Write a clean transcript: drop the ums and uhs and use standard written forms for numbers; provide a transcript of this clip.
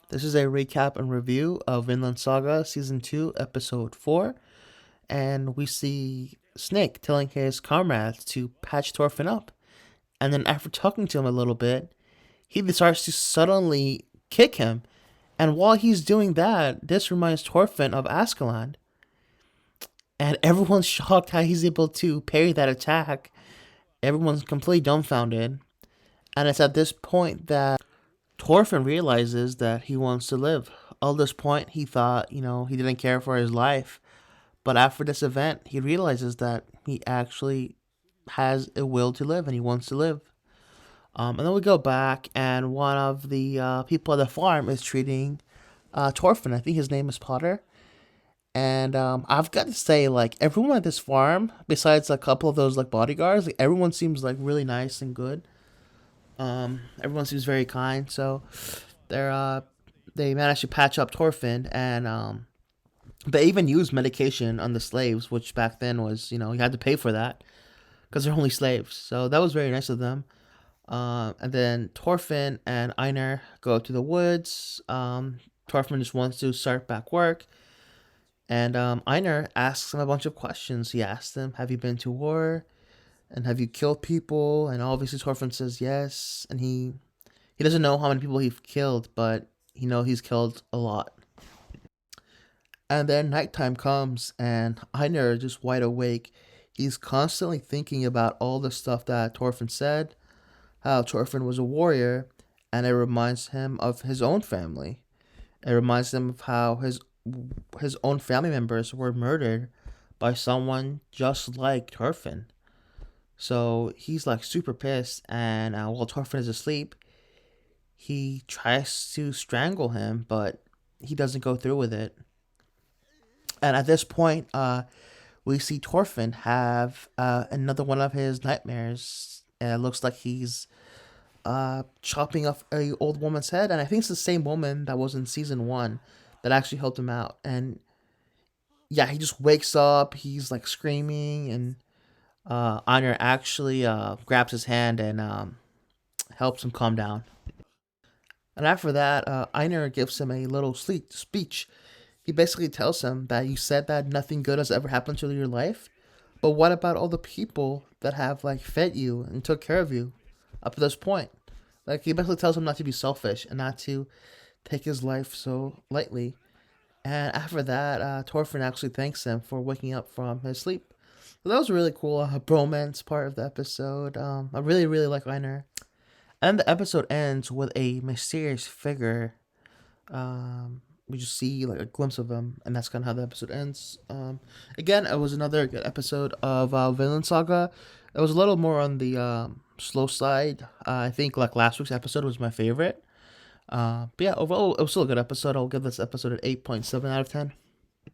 This is a recap and review of Vinland Saga Season 2, Episode 4, and we see Snake telling his comrades to patch Thorfinn up. And then, after talking to him a little bit, he decides to suddenly kick him. And while he's doing that, this reminds Thorfinn of Askeland. And everyone's shocked how he's able to parry that attack. Everyone's completely dumbfounded. And it's at this point that Thorfinn realizes that he wants to live. All this point, he thought, he didn't care for his life. But after this event, he realizes that he actually has a will to live and he wants to live. And then we go back, and one of the people at the farm is treating Thorfinn. I think his name is Potter. And I've got to say, like, everyone at this farm, besides a couple of those like bodyguards, like everyone seems like really nice and good. Everyone seems very kind, so they managed to patch up Thorfinn, and they even used medication on the slaves, which back then was, you had to pay for that because they're only slaves. So that was very nice of them. And then Thorfinn and Einar go to the woods. Thorfinn just wants to start back work. And Einar asks him a bunch of questions. He asks him, have you been to war? And have you killed people? And obviously Thorfinn says yes. And he doesn't know how many people he's killed, but he knows he's killed a lot. And then nighttime comes, and Einar is just wide awake. He's constantly thinking about all the stuff that Thorfinn said, how Thorfinn was a warrior, and it reminds him of his own family. It reminds him of how his own family members were murdered by someone just like Thorfinn. So he's like super pissed, and while Thorfinn is asleep, he tries to strangle him, but he doesn't go through with it. And at this point, we see Thorfinn have another one of his nightmares. And it looks like he's chopping off a old woman's head, and I think it's the same woman that was in season 1 that actually helped him out. And yeah, he just wakes up, he's like screaming, and Einar actually grabs his hand and helps him calm down. And after that, Einar gives him a little speech. He basically tells him that you said that nothing good has ever happened to your life, but what about all the people that have like fed you and took care of you up to this point? Like, he basically tells him not to be selfish and not to take his life so lightly. And after that, Thorfinn actually thanks him for waking up from his sleep. So that was a really cool bromance part of the episode. I really, really like Einar. And the episode ends with a mysterious figure. We just see like a glimpse of him, and that's kind of how the episode ends. Again, it was another good episode of Vinland Saga. It was a little more on the slow side. I think like last week's episode was my favorite. But yeah, overall, it was still a good episode. I'll give this episode an 8.7 out of 10.